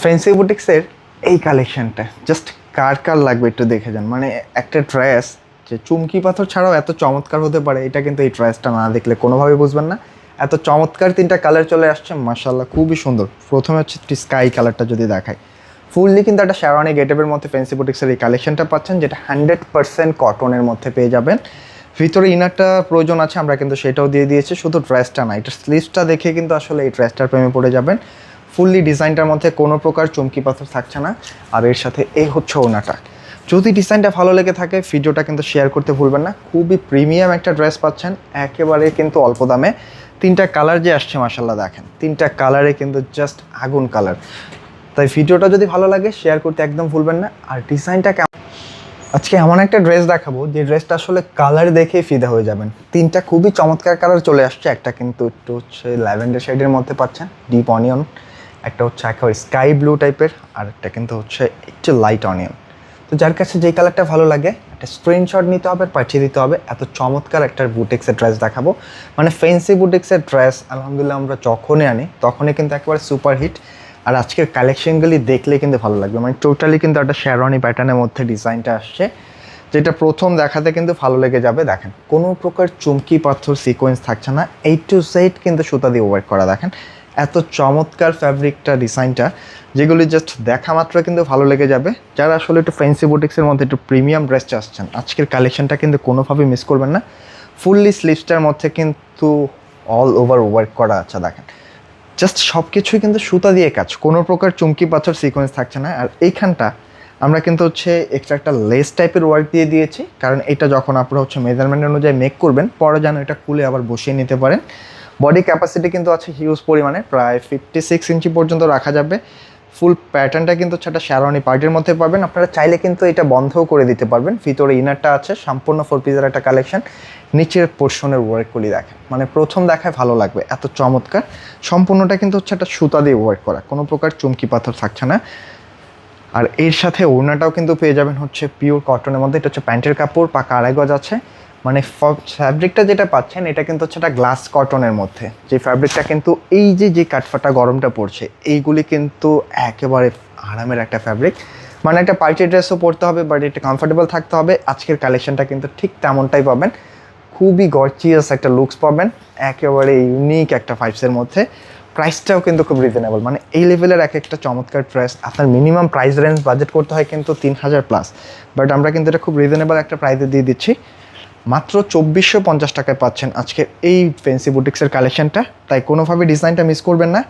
Fancy বুটিক্সের এই কালেকশনটা জাস্ট কার কার লাগবে একটু দেখে যান। মানে একটা ড্রেস যে চুমকি পাথর ছাড়াও এত চমৎকার হতে পারে, এটা কিন্তু এই ড্রেসটা না দেখলে কোনোভাবেই বুঝবেন না। এত চমৎকার তিনটা কালার চলে আসছে, মাশাআল্লাহ খুবই সুন্দর। প্রথমে হচ্ছে স্কাই কালারটা যদি দেখায়, ফুললি কিন্তু একটা শেরওয়ানি গেটআপের মধ্যে ফ্যান্সি বুটিক্সের এই কালেকশনটা পাচ্ছেন, যেটা 100% কটনের মধ্যে পেয়ে যাবেন। ভিতরে ইনারটা প্রয়োজন আছে, আমরা কিন্তু সেটাও দিয়ে দিয়েছি। শুধু ড্রেসটা না, এটা স্লিভসটা দেখে কিন্তু আসলে এই ড্রেসটার প্রেমে পড়ে যাবেন। ফুললি ডিজাইনটার মধ্যে কোনো প্রকার চমকি পাথর থাকছে না। আর এর সাথে এই হচ্ছে ওনাটা। যদি ডিজাইনটা ভালো লেগে থাকে ভিডিওটা কিন্তু শেয়ার করতে ভুলবেন না। খুবই প্রিমিয়াম একটা ড্রেস পাচ্ছেন একেবারে কিন্তু অল্প দামে। তিনটা কালার যে আসছে মাশাআল্লাহ দেখেন, তিনটা কালারে কিন্তু জাস্ট আগুন কালার। তাই ভিডিওটা যদি ভালো লাগে শেয়ার করতে একদম ভুলবেন না। আর ডিজাইনটা কেমন, আজকে এমন একটা ড্রেস দেখাবো যে ড্রেসটা আসলে কালার দেখেই ফিদা হয়ে যাবেন। তিনটা খুবই চমৎকার কালার চলে আসছে। একটা কিন্তু একটু হচ্ছে ল্যাভেন্ডার শেডের মধ্যে পাচ্ছেন, ডিপ অনিয়ন। একটা হচ্ছে একেবারে স্কাই ব্লু টাইপের, আর একটা কিন্তু হচ্ছে একটু লাইট অনিয়ন। তো যার কাছে যেই কালারটা ভালো লাগে একটা স্ক্রিনশট নিতে হবে, পাঠিয়ে দিতে হবে। এত চমৎকার একটা বুটিক্সের ড্রেস দেখাবো, মানে ফ্যান্সি বুটিক্সের ড্রেস আলহামদুলিল্লাহ আমরা যখনই আনি তখনই কিন্তু একেবারে সুপার হিট। আর আজকের কালেকশনগুলি দেখলে কিন্তু ভালো লাগবে। মানে টোটালি কিন্তু একটা শেরওয়ানি প্যাটার্নের মধ্যে ডিজাইনটা আসছে, যেটা প্রথম দেখাতে কিন্তু ভালো লেগে যাবে। দেখেন কোনো প্রকার চুমকি পাথর সিকোয়েন্স থাকছে না, A to Z কিন্তু সুতা দিয়ে ওয়ার্ক করা। দেখেন এত চমৎকার ফ্যাব্রিকটা, ডিজাইনটা, যেগুলি জাস্ট দেখা মাত্র কিন্তু ভালো লেগে যাবে। যারা আসলে একটু ফ্যান্সি বুটিক্সের মধ্যে একটু প্রিমিয়াম ড্রেস চাচ্ছেন, আজকের কালেকশনটা কিন্তু কোনোভাবেই মিস করবেন না। ফুললি স্লিভসটার মধ্যে কিন্তু অল ওভার ওয়ার্ক করা আছে। দেখেন জাস্ট সব কিছুই কিন্তু সুতা দিয়ে কাজ, কোনো প্রকার চুমকি পাথর সিকোয়েন্স থাকছে না। আর এইখানটা আমরা কিন্তু হচ্ছে এক্সট্রা একটা লেস টাইপের ওয়ার্ক দিয়ে দিয়েছি, কারণ এটা যখন আপনারা হচ্ছে মেজারমেন্ট অনুযায়ী মেক করবেন পরে যেন এটা খুলে আবার বসিয়ে নিতে পারেন। বডি ক্যাপাসিটি কিন্তু আছে হিউজ পরিমাণে, প্রায় 56 ইঞ্চি পর্যন্ত রাখা যাবে। ফুল প্যাটার্নটা কিন্তু হচ্ছে একটা শেরওয়ানি পার্টির মধ্যে পাবেন। আপনারা চাইলে কিন্তু এটা বন্ধও করে দিতে পারবেন। ভিতরে ইনারটা আছে, সম্পূর্ণ 4 পিসের একটা কালেকশন। নিচের পোর্শনের ওয়ার্কগুলি দেখেন, মানে প্রথম দেখায় ভালো লাগবে, এত চমৎকার। সম্পূর্ণটা কিন্তু হচ্ছে একটা সুতা দিয়ে ওয়ার্ক করা, কোনো প্রকার চুমকি পাথর থাকছে না। আর এর সাথে ওড়নাটাও কিন্তু পেয়ে যাবেন হচ্ছে পিওর কটনের মধ্যে। এটা হচ্ছে প্যান্টের কাপড়, পাকা 2.5 গজ আছে। মানে ফ্যাব্রিকটা যেটা পাচ্ছেন এটা কিন্তু হচ্ছে একটা গ্লাস কটনের মধ্যে। যে ফ্যাব্রিকটা কিন্তু এই যে কাঠফাটা গরমটা পড়ছে, এইগুলি কিন্তু একেবারে আরামের একটা ফ্যাব্রিক। মানে একটা পার্টি ড্রেসও পরতে হবে বাট এটা কমফোর্টেবল থাকতে হবে। আজকের কালেকশনটা কিন্তু ঠিক তেমনটাই পাবেন। খুবই গর্জিয়াস একটা লুকস পাবেন, একেবারে ইউনিক একটা ভাইবসের মধ্যে। প্রাইসটাও কিন্তু খুব রিজনেবল। মানে এই লেভেলের একটা চমৎকার ড্রেস আপনার মিনিমাম প্রাইস রেঞ্জ বাজেট করতে হয় কিন্তু 3000 প্লাস, বাট আমরা কিন্তু এটা খুব রিজনেবল একটা প্রাইসে দিয়ে দিচ্ছি। মাত্র 2450 টাকায় পাচ্ছেন আজকের এই ফ্যান্সি বুটিক্সের কালেকশনটা। তাই কোনোভাবে ডিজাইনটা মিস করবেন না।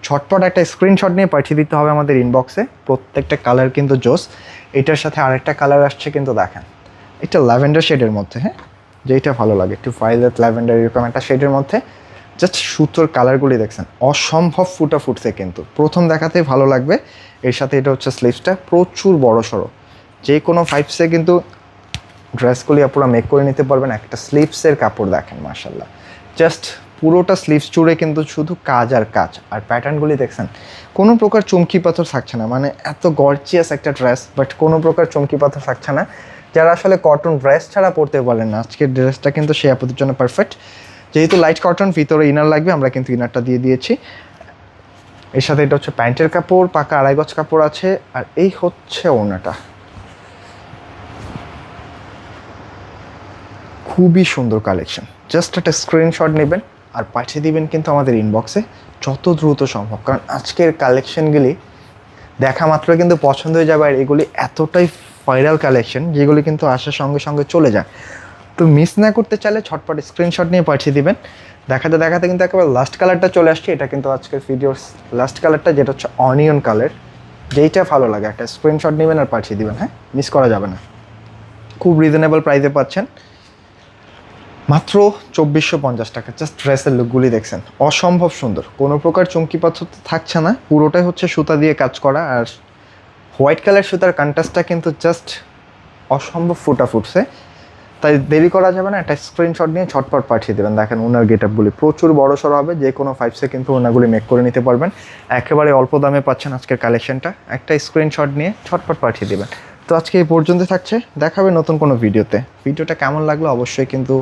ঝটপট একটা স্ক্রিনশট নিয়ে পাঠিয়ে দিতে হবে আমাদের ইনবক্সে। প্রত্যেকটা কালার কিন্তু জোস। এটার সাথে আরেকটা কালার আসছে কিন্তু দেখেন, এটা ল্যাভেন্ডার শেডের মধ্যে, হ্যাঁ যেইটা ভালো লাগে, একটু ভায়োলেট ল্যাভেন্ডার এরকম একটা শেডের মধ্যে। জাস্ট সুতোর কালারগুলি দেখছেন অসম্ভব ফুটা ফুটছে, কিন্তু প্রথম দেখাতেই ভালো লাগবে। এর সাথে এটা হচ্ছে স্লিভসটা প্রচুর বড় সড়ো, যে কোনো ফাইভসে কিন্তু ড্রেসগুলি আপনারা মেক করে নিতে পারবেন। একটা স্লিভসের কাপড় দেখেন মাশাআল্লাহ, জাস্ট পুরোটা স্লিভস জুড়ে কিন্তু শুধু কাজ আর কাজ। আর প্যাটার্নগুলি দেখছেন কোনো প্রকার চমকি পাথর থাকছে না। মানে এত গর্জিয়াস একটা ড্রেস বাট কোনো প্রকার চমকি পাথর থাকছে না। যারা আসলে কটন ড্রেস ছাড়া পরতে পারেন না, আজকের ড্রেসটা কিন্তু সেই আপনাদের জন্য পারফেক্ট। যেহেতু লাইট কটন, ভিতরে ইনার লাগবে, আমরা কিন্তু ইনারটা দিয়ে দিয়েছি। এর সাথে এটা হচ্ছে প্যান্টের কাপড়, পাকা 2.5 গজ কাপড় আছে। আর এই হচ্ছে ওড়নাটা, খুবই সুন্দর কালেকশন। জাস্ট একটা স্ক্রিনশট নেবেন আর পাঠিয়ে দিবেন কিন্তু আমাদের ইনবক্সে যত দ্রুত সম্ভব, কারণ আজকের কালেকশনগুলি দেখা মাত্র কিন্তু পছন্দ হয়ে যাবে। আর এগুলি এতটাই ভাইরাল কালেকশন যেগুলি কিন্তু আসার সঙ্গে সঙ্গে চলে যায়। তো মিস না করতে চাইলে ছটপট স্ক্রিনশট নিয়ে পাঠিয়ে দিবেন। দেখাতে দেখাতে কিন্তু একেবারে লাস্ট কালারটা চলে আসছে। এটা কিন্তু আজকের ভিডিওর লাস্ট কালারটা, যেটা হচ্ছে অনিয়ন কালার। যেইটা ভালো লাগে একটা স্ক্রিনশট নেবেন আর পাঠিয়ে দিবেন, হ্যাঁ মিস করা যাবে না। খুব রিজনেবল প্রাইসে পাচ্ছেন মাত্র 2450 টাকা। জাস্ট ড্রেসের লুকগুলি দেখছেন অসম্ভব সুন্দর, কোনো প্রকার চমকি পাথর থাকছে না। পুরোটাই হচ্ছে সুতা দিয়ে কাজ করা। আর হোয়াইট কালার সুতার কন্ট্রাস্টটা কিন্তু জাস্ট অসম্ভব ফুটা ফুটছে। তাই দেরি করা যাবে না, একটা স্ক্রিনশট নিয়ে ঝটপট পাঠিয়ে দেবেন। দেখেন ওনার গেটআপগুলি প্রচুর বড় সড়ো হবে, যে কোনো ফাইভসে কিন্তু ওনাগুলি মেক করে নিতে পারবেন। একেবারে অল্প দামে পাচ্ছেন আজকের কালেকশনটা। একটা স্ক্রিনশট নিয়ে ঝটপট পাঠিয়ে দেবেন। তো আজকে এই পর্যন্ত থাকছে, দেখাবে নতুন কোনো ভিডিওতে। ভিডিওটা কেমন লাগলো অবশ্যই কিন্তু